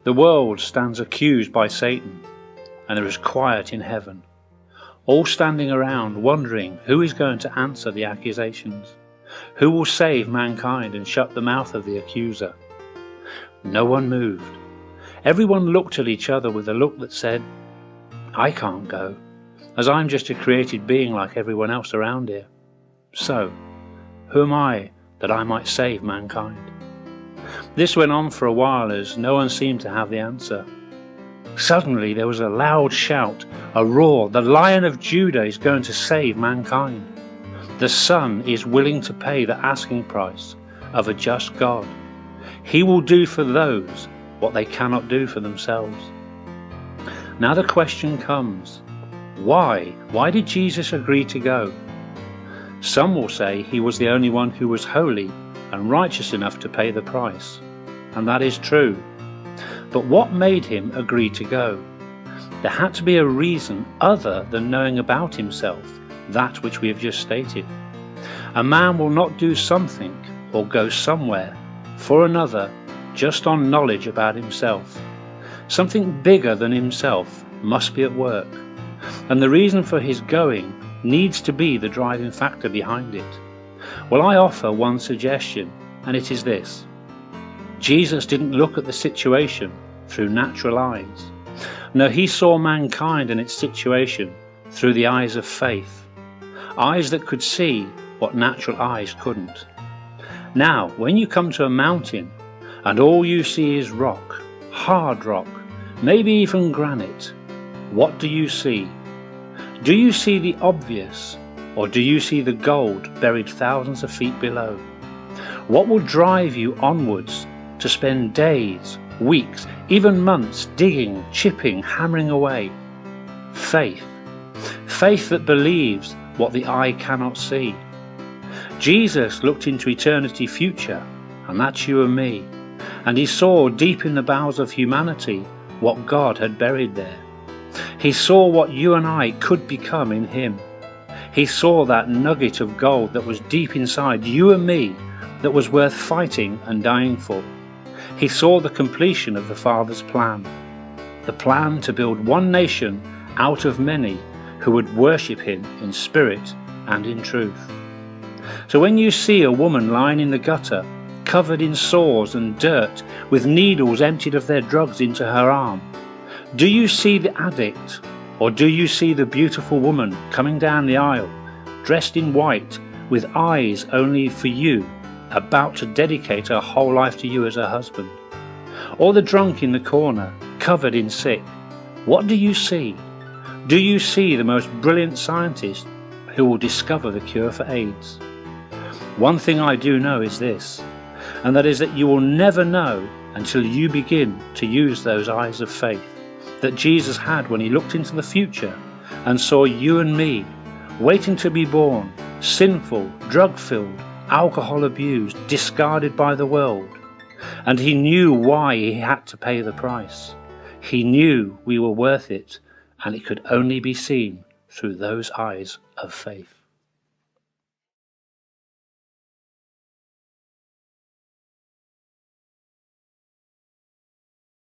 The world stands accused by Satan, and there is quiet in heaven, all standing around wondering who is going to answer the accusations, who will save mankind and shut the mouth of the accuser. No one moved. Everyone looked at each other with a look that said, I can't go, as I'm just a created being like everyone else around here. So, who am I that I might save mankind? This went on for a while as no one seemed to have the answer. Suddenly there was a loud shout, a roar. The Lion of Judah is going to save mankind. The Son is willing to pay the asking price of a just God. He will do for those what they cannot do for themselves. Now the question comes, why? Why did Jesus agree to go? Some will say he was the only one who was holy and righteous enough to pay the price, and that is true. But what made him agree to go? There had to be a reason other than knowing about himself, that which we have just stated. A man will not do something or go somewhere for another just on knowledge about himself. Something bigger than himself must be at work, and the reason for his going needs to be the driving factor behind it. Well, I offer one suggestion, and it is this. Jesus didn't look at the situation through natural eyes. No, he saw mankind and its situation through the eyes of faith, eyes that could see what natural eyes couldn't. Now, when you come to a mountain and all you see is rock, hard rock, maybe even granite, what do you see? Do you see the obvious, or do you see the gold buried thousands of feet below? What will drive you onwards to spend days, weeks, even months digging, chipping, hammering away? Faith. Faith that believes what the eye cannot see. Jesus looked into eternity future, and that's you and me, and he saw deep in the bowels of humanity what God had buried there. He saw what you and I could become in him. He saw that nugget of gold that was deep inside you and me, that was worth fighting and dying for. He saw the completion of the Father's plan, the plan to build one nation out of many who would worship him in spirit and in truth. So when you see a woman lying in the gutter, covered in sores and dirt, with needles emptied of their drugs into her arm, do you see the addict, or do you see the beautiful woman coming down the aisle, dressed in white, with eyes only for you, about to dedicate her whole life to you as her husband? Or the drunk in the corner, covered in sick? What do you see? Do you see the most brilliant scientist who will discover the cure for AIDS? One thing I do know is this, and that is that you will never know until you begin to use those eyes of faith that Jesus had when he looked into the future and saw you and me waiting to be born, sinful, drug-filled, alcohol abused, discarded by the world. And he knew why he had to pay the price. He knew we were worth it, and it could only be seen through those eyes of faith.